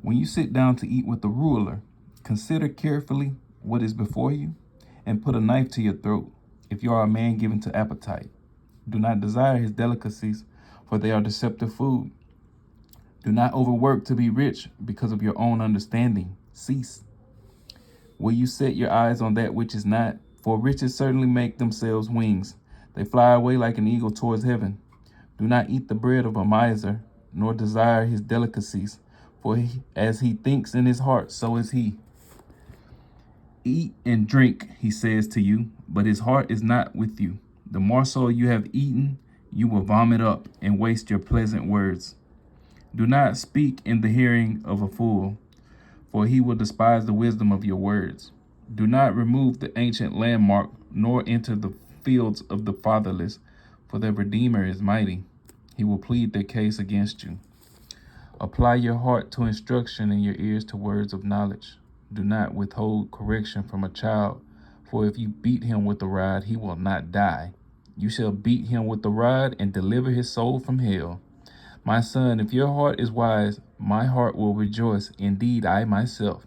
When you sit down to eat with the ruler, consider carefully what is before you, and put a knife to your throat, if you are a man given to appetite. Do not desire his delicacies, for they are deceptive food. Do not overwork to be rich because of your own understanding. Cease. Will you set your eyes on that which is not? For riches certainly make themselves wings. They fly away like an eagle towards heaven. Do not eat the bread of a miser, nor desire his delicacies. For as he thinks in his heart, so is he. Eat and drink, he says to you, but his heart is not with you. The morsel you have eaten, you will vomit up and waste your pleasant words. Do not speak in the hearing of a fool, for he will despise the wisdom of your words. Do not remove the ancient landmark, nor enter the fields of the fatherless, for their Redeemer is mighty. He will plead their case against you. Apply your heart to instruction and your ears to words of knowledge. Do not withhold correction from a child, for if you beat him with a rod, he will not die. You shall beat him with the rod and deliver his soul from hell. My son, if your heart is wise, my heart will rejoice. Indeed, I myself.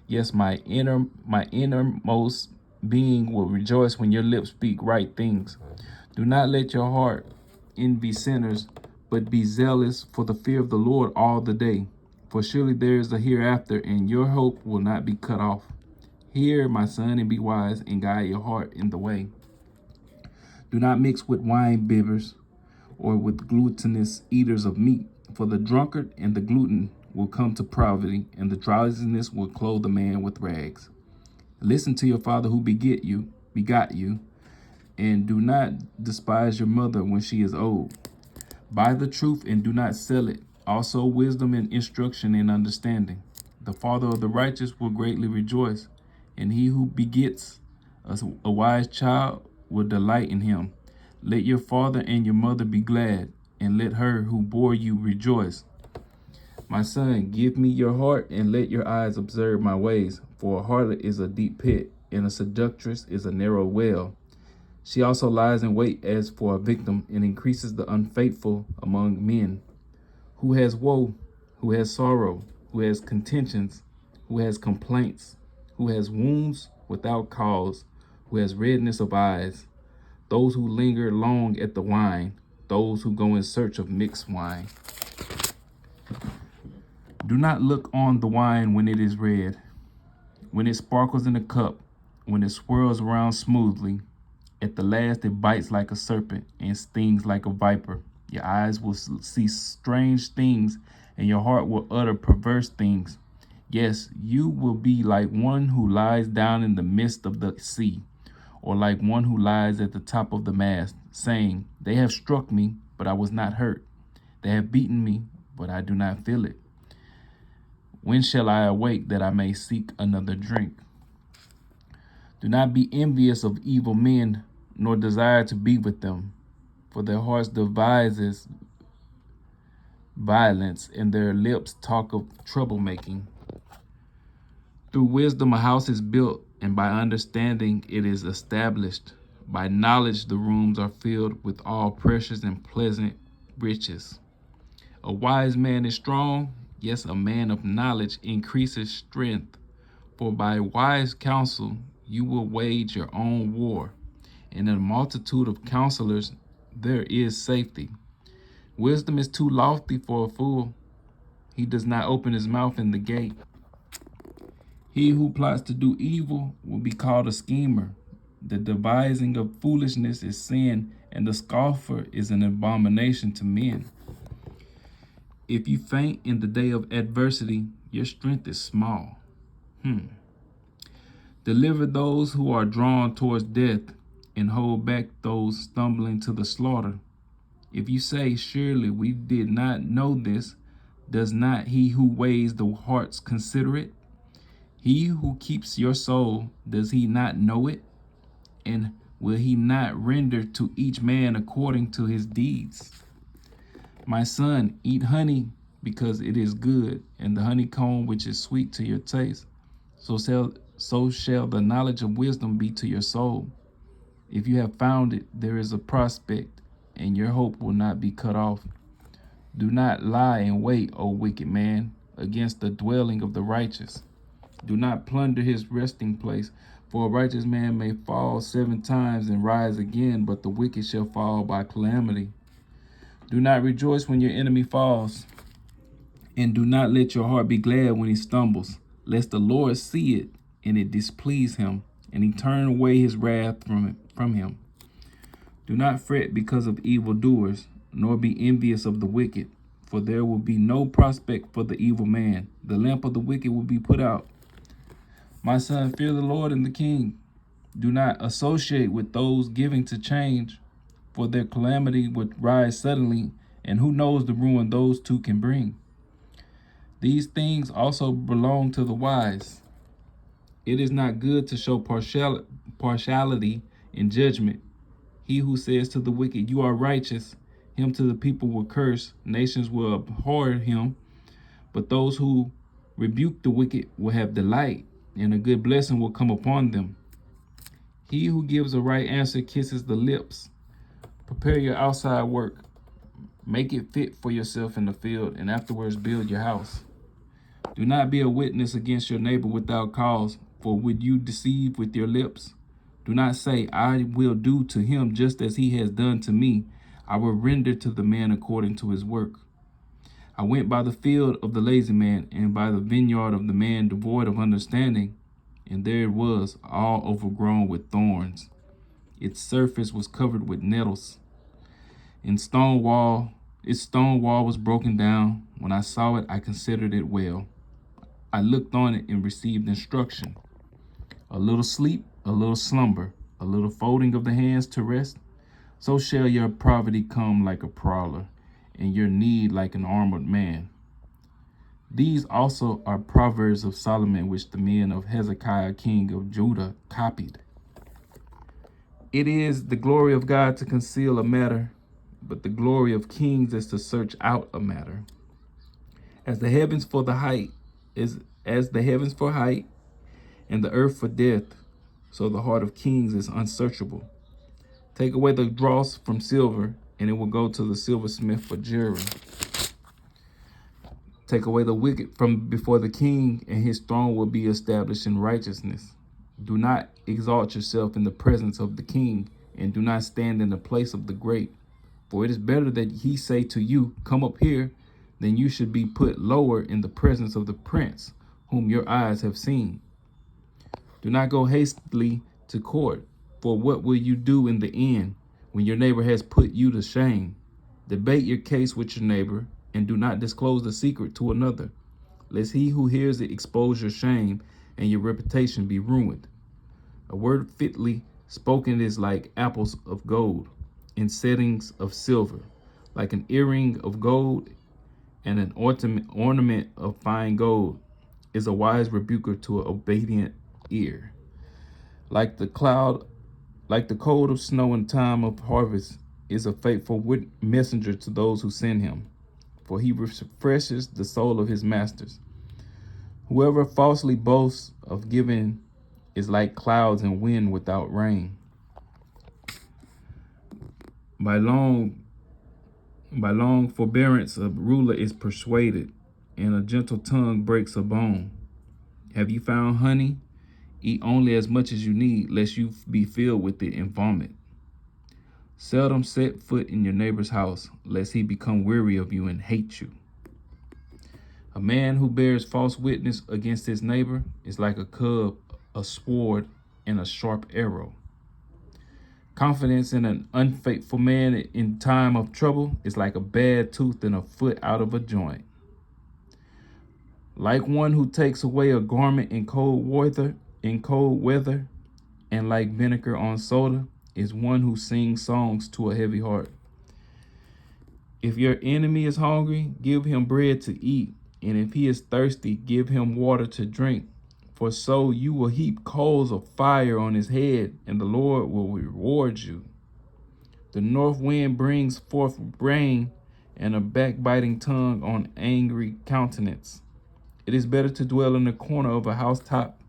Yes, my innermost being will rejoice when your lips speak right things. Do not let your heart envy sinners, but be zealous for the fear of the Lord all the day. For surely there is a hereafter, and your hope will not be cut off. Hear, my son, and be wise, and guide your heart in the way. Do not mix with wine bibbers, or with glutinous eaters of meat, for the drunkard and the glutton will come to poverty, and the drowsiness will clothe a man with rags. Listen to your father who begot you, and do not despise your mother when she is old. Buy the truth and do not sell it, also wisdom and instruction and understanding. The father of the righteous will greatly rejoice, and he who begets a wise child will delight in him. Let your father and your mother be glad, and let her who bore you rejoice. My son, give me your heart, and let your eyes observe my ways. For a harlot is a deep pit, and a seductress is a narrow well. She also lies in wait as for a victim, and increases the unfaithful among men. Who has woe? Who has sorrow? Who has contentions? Who has complaints? Who has wounds without cause? Who has redness of eyes? Those who linger long at the wine, those who go in search of mixed wine. Do not look on the wine when it is red, when it sparkles in the cup, when it swirls around smoothly. At the last it bites like a serpent and stings like a viper. Your eyes will see strange things, and your heart will utter perverse things. Yes, you will be like one who lies down in the midst of the sea, or like one who lies at the top of the mast, saying, They have struck me, but I was not hurt. They have beaten me, but I do not feel it. When shall I awake that I may seek another drink? Do not be envious of evil men, nor desire to be with them, for their hearts devises violence, and their lips talk of troublemaking. Through wisdom a house is built, and by understanding it is established. By knowledge the rooms are filled with all precious and pleasant riches. A wise man is strong, yes, a man of knowledge increases strength. For by wise counsel you will wage your own war, and in a multitude of counselors there is safety. Wisdom is too lofty for a fool. He does not open his mouth in the gate. He who plots to do evil will be called a schemer. The devising of foolishness is sin, and the scoffer is an abomination to men. If you faint in the day of adversity, your strength is small. Deliver those who are drawn towards death, and hold back those stumbling to the slaughter. If you say, Surely we did not know this, does not he who weighs the hearts consider it? He who keeps your soul, does he not know it? And will he not render to each man according to his deeds? My son, eat honey, because it is good, and the honeycomb which is sweet to your taste. So shall the knowledge of wisdom be to your soul. If you have found it, there is a prospect, and your hope will not be cut off. Do not lie in wait, O wicked man, against the dwelling of the righteous. Do not plunder his resting place, for a righteous man may fall 7 times and rise again, but the wicked shall fall by calamity. Do not rejoice when your enemy falls, and do not let your heart be glad when he stumbles, lest the Lord see it and it displease him, and he turn away his wrath from him. Do not fret because of evildoers, nor be envious of the wicked, for there will be no prospect for the evil man. The lamp of the wicked will be put out. My son, fear the Lord and the king. Do not associate with those giving to change, for their calamity would rise suddenly, and who knows the ruin those two can bring. These things also belong to the wise. It is not good to show partiality in judgment. He who says to the wicked, you are righteous, him to the people will curse, nations will abhor him, but those who rebuke the wicked will have delight, and a good blessing will come upon them. He who gives a right answer kisses the lips. Prepare your outside work. Make it fit for yourself in the field, and afterwards build your house. Do not be a witness against your neighbor without cause, for would you deceive with your lips? Do not say, I will do to him just as he has done to me. I will render to the man according to his work. I went by the field of the lazy man, and by the vineyard of the man devoid of understanding, and there it was, all overgrown with thorns. Its surface was covered with nettles. Its stone wall was broken down. When I saw it, I considered it well. I looked on it and received instruction. A little sleep, a little slumber, a little folding of the hands to rest. So shall your poverty come like a prowler, and your need like an armored man. These also are Proverbs of Solomon, which the men of Hezekiah, king of Judah, copied. It is the glory of God to conceal a matter, but the glory of kings is to search out a matter. As the heavens for height, and the earth for depth, so the heart of kings is unsearchable. Take away the dross from silver, and it will go to the silversmith for jewelry. Take away the wicked from before the king, and his throne will be established in righteousness. Do not exalt yourself in the presence of the king, and do not stand in the place of the great. For it is better that he say to you, come up here, than you should be put lower in the presence of the prince, whom your eyes have seen. Do not go hastily to court, for what will you do in the end when your neighbor has put you to shame? Debate your case with your neighbor, and do not disclose the secret to another, lest he who hears it expose your shame and your reputation be ruined. A word fitly spoken is like apples of gold in settings of silver, like an earring of gold and an ornament of fine gold is a wise rebuker to an obedient ear. Like the cold of snow in time of harvest is a faithful messenger to those who send him, for he refreshes the soul of his masters. Whoever falsely boasts of giving is like clouds and wind without rain. By long forbearance, a ruler is persuaded, and a gentle tongue breaks a bone. Have you found honey? Eat only as much as you need, lest you be filled with it and vomit. Seldom set foot in your neighbor's house, lest he become weary of you and hate you. A man who bears false witness against his neighbor is like a cub, a sword, and a sharp arrow. Confidence in an unfaithful man in time of trouble is like a bad tooth and a foot out of a joint. Like one who takes away a garment in cold weather, and like vinegar on soda, is one who sings songs to a heavy heart. If your enemy is hungry, give him bread to eat, and if he is thirsty, give him water to drink. For so you will heap coals of fire on his head, and the Lord will reward you. The north wind brings forth rain, and a backbiting tongue on angry countenance. It is better to dwell in the corner of a housetop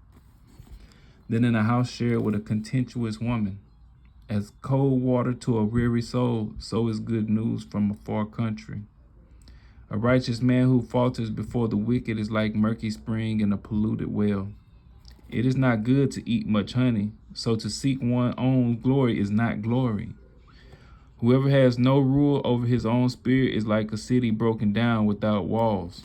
than in a house shared with a contentious woman. As cold water to a weary soul, so is good news from a far country. A righteous man who falters before the wicked is like murky spring in a polluted well. It is not good to eat much honey, so to seek one's own glory is not glory. Whoever has no rule over his own spirit is like a city broken down without walls.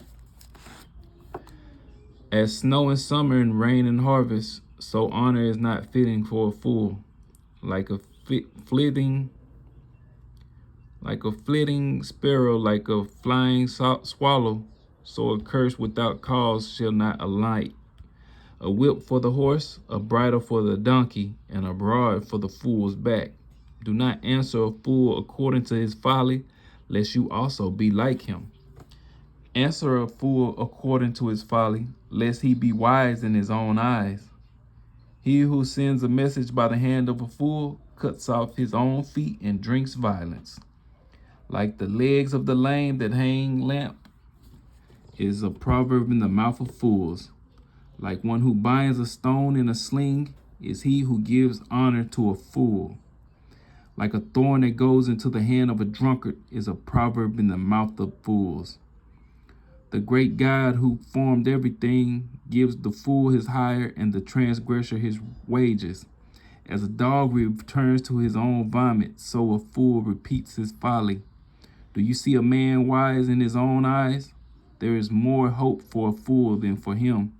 As snow in summer and rain in harvest, so honor is not fitting for a fool. Like a flitting sparrow, like a flying swallow, so a curse without cause shall not alight. A whip for the horse, a bridle for the donkey, and a rod for the fool's back. Do not answer a fool according to his folly, lest you also be like him. Answer a fool according to his folly, lest he be wise in his own eyes. He who sends a message by the hand of a fool cuts off his own feet and drinks violence. Like the legs of the lame that hang lamp is a proverb in the mouth of fools. Like one who binds a stone in a sling is he who gives honor to a fool. Like a thorn that goes into the hand of a drunkard is a proverb in the mouth of fools. The great God who formed everything gives the fool his hire and the transgressor his wages. As a dog returns to his own vomit, so a fool repeats his folly. Do you see a man wise in his own eyes? There is more hope for a fool than for him.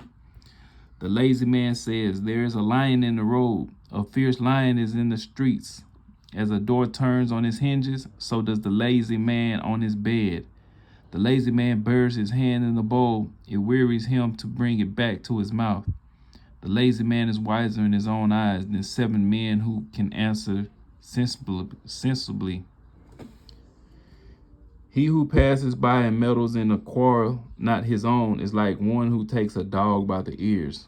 The lazy man says, there is a lion in the road. A fierce lion is in the streets. As a door turns on its hinges, so does the lazy man on his bed. The lazy man buries his hand in the bowl. It wearies him to bring it back to his mouth. The lazy man is wiser in his own eyes than 7 men who can answer sensibly. He who passes by and meddles in a quarrel not his own is like one who takes a dog by the ears.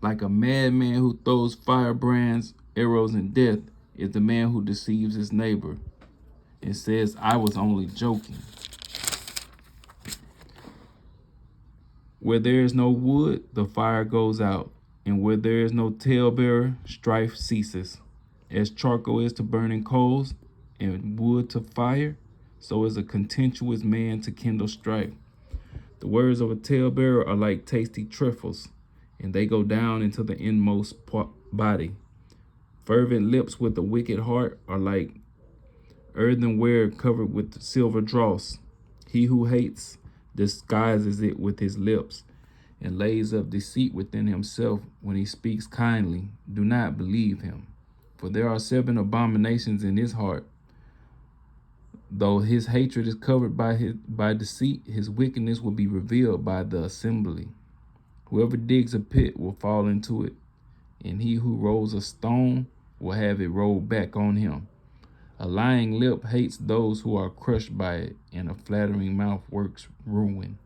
Like a madman who throws firebrands, arrows, and death is the man who deceives his neighbor and says, I was only joking. Where there is no wood, the fire goes out, and where there is no talebearer, strife ceases. As charcoal is to burning coals, and wood to fire, so is a contentious man to kindle strife. The words of a talebearer are like tasty trifles, and they go down into the inmost body. Fervent lips with a wicked heart are like earthenware covered with silver dross. He who hates disguises it with his lips and lays up deceit within himself when he speaks kindly. Do not believe him, for there are 7 abominations in his heart. Though his hatred is covered by deceit, his wickedness will be revealed by the assembly. Whoever digs a pit will fall into it, and he who rolls a stone will have it rolled back on him. A lying lip hates those who are crushed by it, and a flattering mouth works ruin.